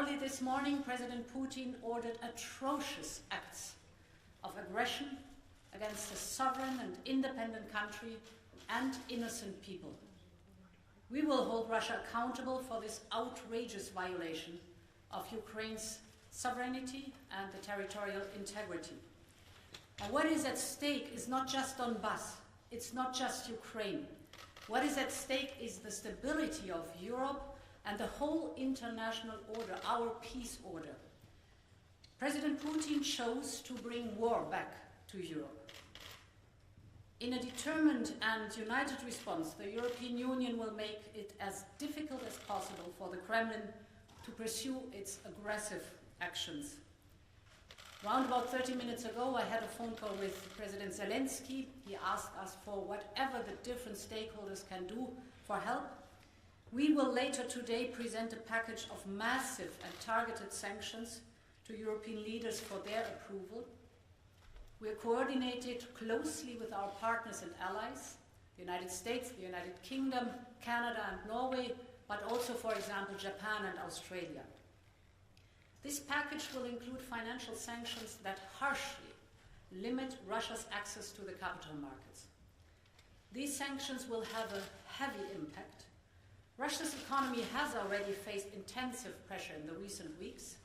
Early this morning, President Putin ordered atrocious acts of aggression against a sovereign and independent country and innocent people. We will hold Russia accountable for this outrageous violation of Ukraine's sovereignty and the territorial integrity. And what is at stake is not just Donbass, it's not just Ukraine. What is at stake is the stability of Europe and the whole international order, our peace order. President Putin chose to bring war back to Europe. In a determined and united response, the European Union will make it as difficult as possible for the Kremlin to pursue its aggressive actions. Around about 30 minutes ago, I had a phone call with President Zelensky. He asked us for whatever the different stakeholders can do for help. We will later today present a package of massive and targeted sanctions to European leaders for their approval. We are coordinated closely with our partners and allies, the United States, the United Kingdom, Canada and Norway, but also, for example, Japan and Australia. This package will include financial sanctions that harshly limit Russia's access to the capital markets. These sanctions will have a heavy impact. Russia's economy has already faced intensive pressure in the recent weeks,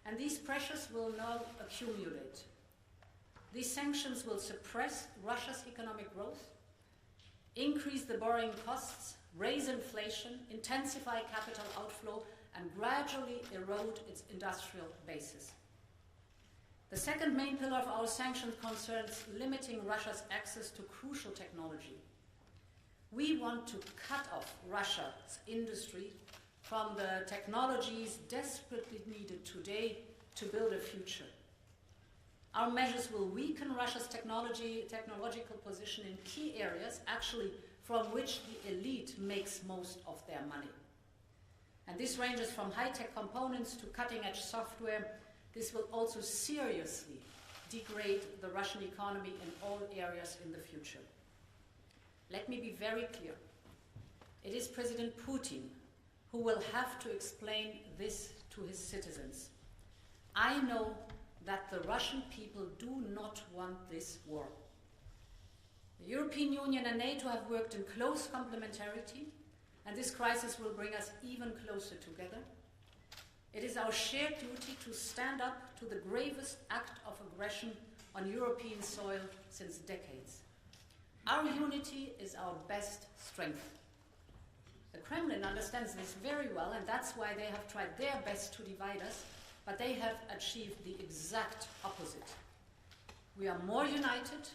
and these pressures will now accumulate. These sanctions will suppress Russia's economic growth, increase the borrowing costs, raise inflation, intensify capital outflow, and gradually erode its industrial basis. The second main pillar of our sanctions concerns limiting Russia's access to crucial technology. We want to cut off Russia's industry from the technologies desperately needed today to build a future. Our measures will weaken Russia's technological position in key areas, actually from which the elite makes most of their money. And this ranges from high-tech components to cutting-edge software. This will also seriously degrade the Russian economy in all areas in the future. Let me be very clear. It is President Putin who will have to explain this to his citizens. I know that the Russian people do not want this war. The European Union and NATO have worked in close complementarity, and this crisis will bring us even closer together. It is our shared duty to stand up to the gravest act of aggression on European soil since decades. Our unity is our best strength. The Kremlin understands this very well, and that's why they have tried their best to divide us, but they have achieved the exact opposite. We are more united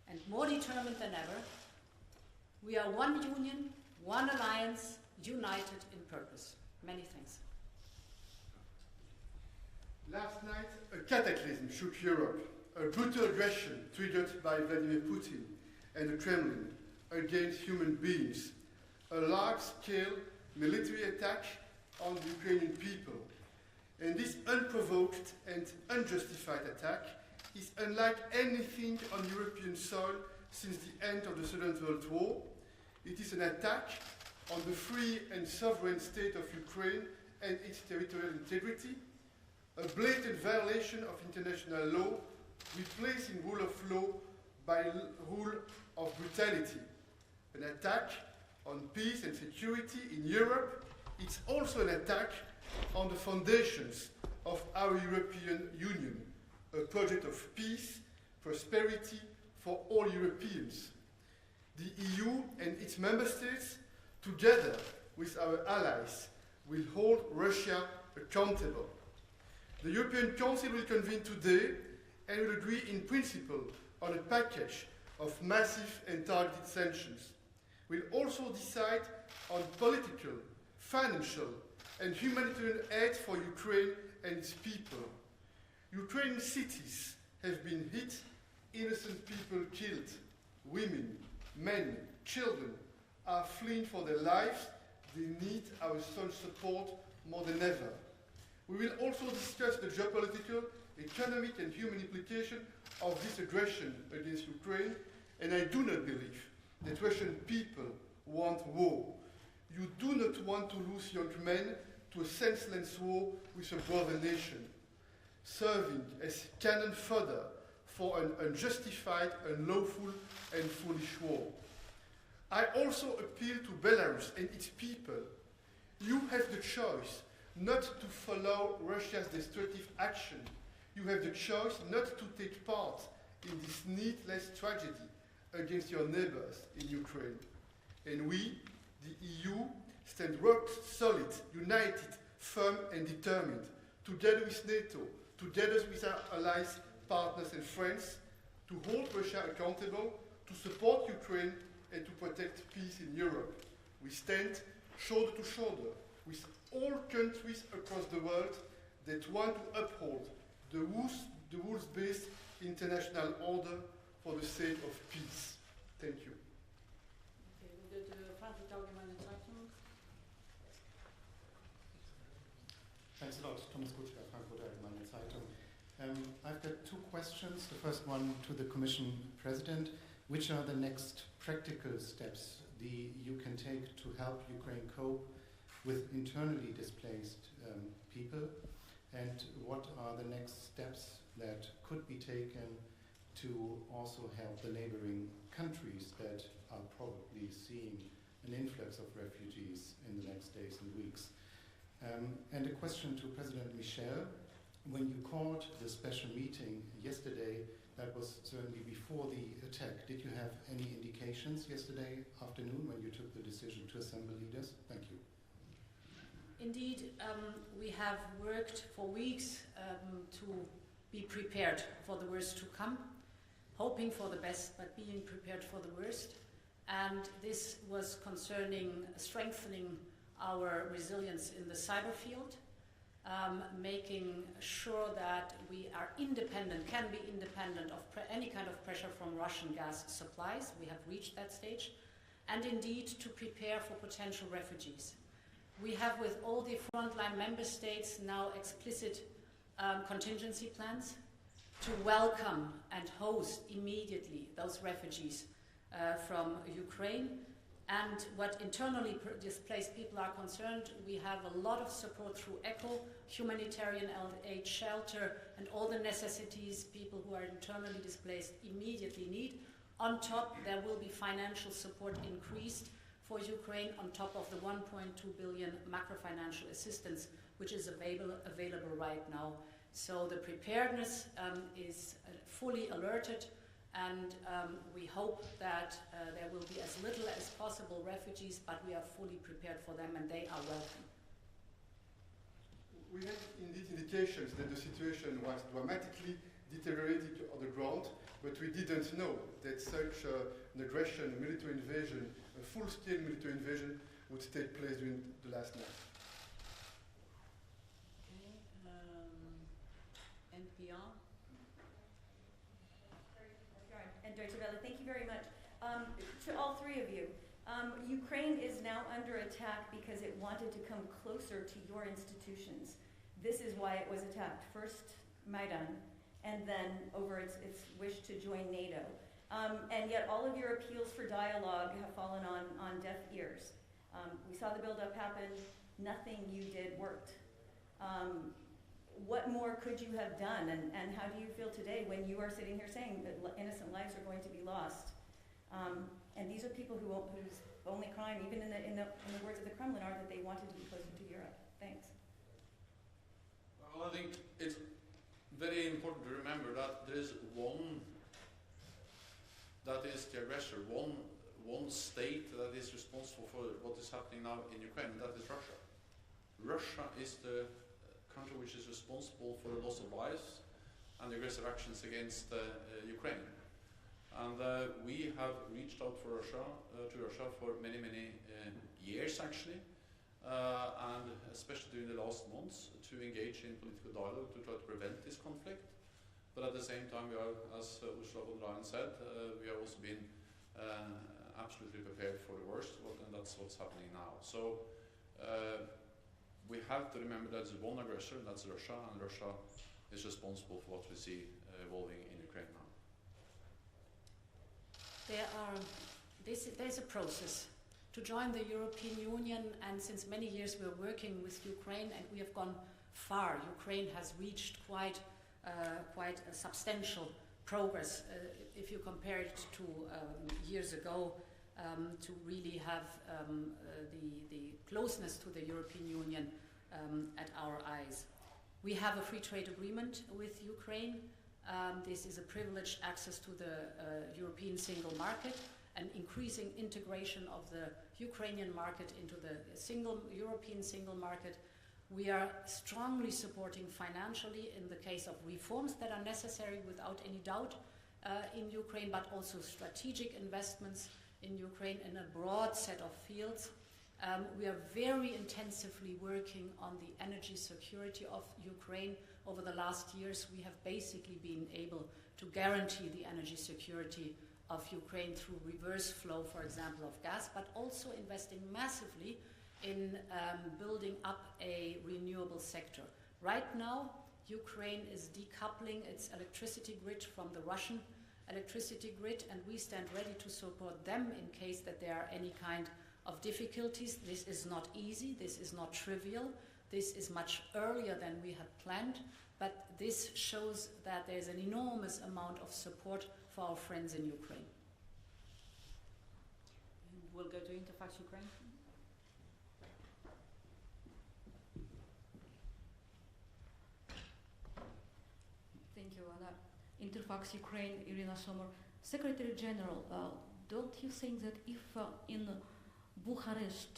and more determined than ever. We are one union, one alliance, united in purpose. Many thanks. Last night, a cataclysm shook Europe, a brutal aggression triggered by Vladimir Putin and the Kremlin against human beings, a large-scale military attack on the Ukrainian people. And this unprovoked and unjustified attack is unlike anything on European soil since the end of the Second World War. It is an attack on the free and sovereign state of Ukraine and its territorial integrity, a blatant violation of international law, replacing rule of law by rule of brutality. An attack on peace and security in Europe. It's also an attack on the foundations of our European Union, a project of peace, prosperity for all Europeans. The EU and its member states, together with our allies, will hold Russia accountable. The European Council will convene today and will agree in principle on a package of massive and targeted sanctions. We'll also decide on political, financial, and humanitarian aid for Ukraine and its people. Ukrainian cities have been hit, innocent people killed. Women, men, children are fleeing for their lives. They need our strong support more than ever. We will also discuss the geopolitical, economic, and human implications of this aggression against Ukraine, and I do not believe that Russian people want war. You do not want to lose young men to a senseless war with a brother nation, serving as cannon fodder for an unjustified, unlawful, and foolish war. I also appeal to Belarus and its people. You have the choice not to follow Russia's destructive action. You have the choice not to take part in this needless tragedy against your neighbors in Ukraine. And we, the EU, stand rock solid, united, firm and determined, together with NATO, together with our allies, partners and friends, to hold Russia accountable, to support Ukraine and to protect peace in Europe. We stand shoulder to shoulder with all countries across the world that want to uphold the rules-based international order for the sake of peace. Thank you. Okay, de Frankfurter Allgemeine Zeitung. Thanks a lot, Thomas Kutschka, Frankfurter Allgemeine Zeitung. I've got two questions. The first one to the Commission President. Which are the next practical steps the EU can take to help Ukraine cope with internally displaced people? And what are the next steps that could be taken to also help the neighboring countries that are probably seeing an influx of refugees in the next days and weeks? And a question to President Michel. When you called the special meeting yesterday, that was certainly before the attack. Did you have any indications yesterday afternoon when you took the decision to assemble leaders? Thank you. Indeed, we have worked for weeks to be prepared for the worst to come, hoping for the best, but being prepared for the worst. And this was concerning strengthening our resilience in the cyber field, making sure that we are independent, can be independent of any kind of pressure from Russian gas supplies. We have reached that stage. And indeed, to prepare for potential refugees. We have, with all the frontline member states, now explicit contingency plans to welcome and host immediately those refugees from Ukraine. And what internally displaced people are concerned, we have a lot of support through ECHO, humanitarian aid, shelter, and all the necessities people who are internally displaced immediately need. On top, there will be financial support increased for Ukraine on top of the 1.2 billion macro-financial assistance, which is available right now. So the preparedness is fully alerted. And we hope that there will be as little as possible refugees, but we are fully prepared for them and they are welcome. We had indeed indications that the situation was dramatically deteriorating on the ground, but we didn't know that such an aggression, a military invasion, a full-scale military invasion would take place during the last night. Okay, NPR. Deutsche Welle, thank you very much. To all three of you, Ukraine is now under attack because it wanted to come closer to your institutions. This is why it was attacked. First Maidan, and then over its wish to join NATO. And yet all of your appeals for dialogue have fallen on deaf ears. We saw the buildup happen. Nothing you did worked. What more could you have done, and how do you feel today when you are sitting here saying that innocent lives are going to be lost? And these are people whose only crime, even in the words of the Kremlin, are that they wanted to be closer to Europe. Thanks. Well, I think it's very important to remember that there is one, that is the aggressor, one state that is responsible for what is happening now in Ukraine, and that is Russia. Russia is the country which is responsible for the loss of lives and the aggressive actions against Ukraine. And we have reached out to Russia for many years actually, and especially during the last months, to engage in political dialogue to try to prevent this conflict. But at the same time, we are, as Ursula von der Leyen said, we have also been absolutely prepared for the worst, and that's what's happening now. So we have to remember that there's one aggressor, and that's Russia, and Russia is responsible for what we see evolving in Ukraine now. There's a process to join the European Union, and since many years we're working with Ukraine, and we have gone far. Ukraine has reached quite a substantial progress if you compare it to years ago, to really have the closeness to the European Union at our eyes. We have a free trade agreement with Ukraine. This is a privileged access to the European single market, and increasing integration of the Ukrainian market into the European single market. We are strongly supporting financially in the case of reforms that are necessary without any doubt in Ukraine, but also strategic investments in Ukraine in a broad set of fields. We are very intensively working on the energy security of Ukraine. Over the last years, we have basically been able to guarantee the energy security of Ukraine through reverse flow, for example, of gas, but also investing massively in building up a renewable sector. Right now, Ukraine is decoupling its electricity grid from the Russian electricity grid, and we stand ready to support them in case that there are any kind of difficulties. This is not easy, this is not trivial, this is much earlier than we had planned, but this shows that there's an enormous amount of support for our friends in Ukraine. And we'll go to Interfax Ukraine. Thank you, Anna. Interfax Ukraine, Irina Sommer. Secretary-General, don't you think that if in Bucharest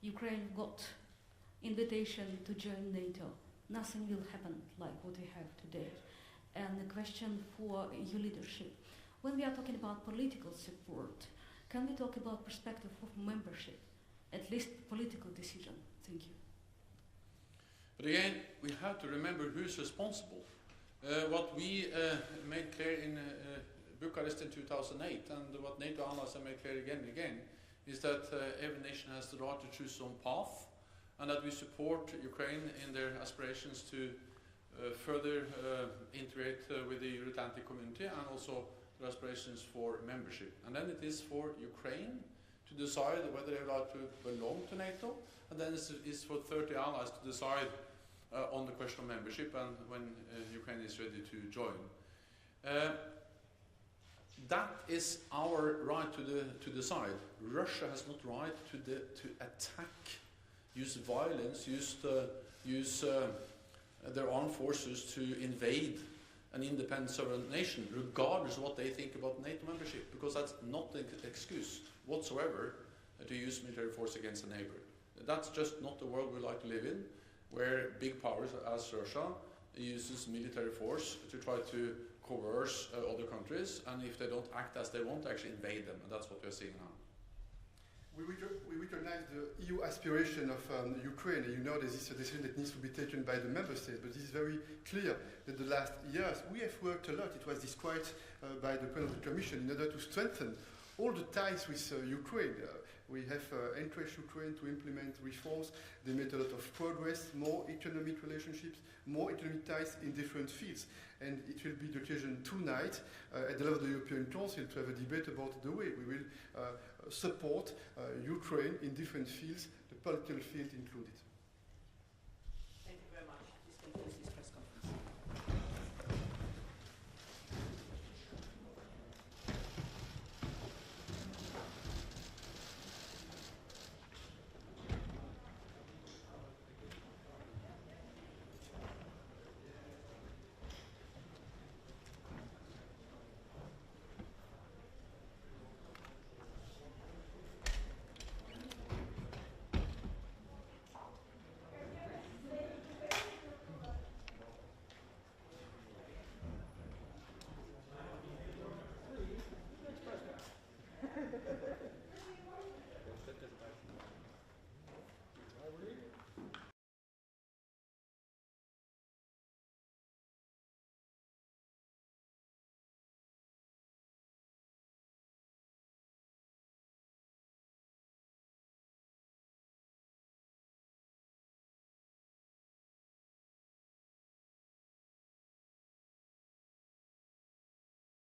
Ukraine got invitation to join NATO, nothing will happen like what we have today? And the question for your leadership, when we are talking about political support, can we talk about perspective of membership, at least political decision? Thank you. But again, we have to remember who's responsible. What we made clear in Bucharest in 2008, and what NATO allies have made clear again and again, is that every nation has the right to choose its own path, and that we support Ukraine in their aspirations to further integrate with the Euro-Atlantic community, and also their aspirations for membership. And then it is for Ukraine to decide whether they would like to belong to NATO, and then it is for 30 allies to decide on the question of membership and when Ukraine is ready to join. That is our right to decide. Russia has not right to attack, use violence, use their armed forces to invade an independent sovereign nation, regardless of what they think about NATO membership, because that's not an excuse whatsoever to use military force against a neighbor. That's just not the world we like to live in, where big powers as Russia uses military force to try to coerce other countries, and if they don't act as they want, actually invade them, and that's what we're seeing now. We recognize the EU aspiration of Ukraine, and you know this is a decision that needs to be taken by the member states, but it is very clear that the last years we have worked a lot, it was described by the President of the Commission, in order to strengthen all the ties with Ukraine. We have encouraged Ukraine to implement reforms. They made a lot of progress, more economic relationships, more economic ties in different fields. And it will be the occasion tonight at the level of the European Council to have a debate about the way we will support Ukraine in different fields, the political field included.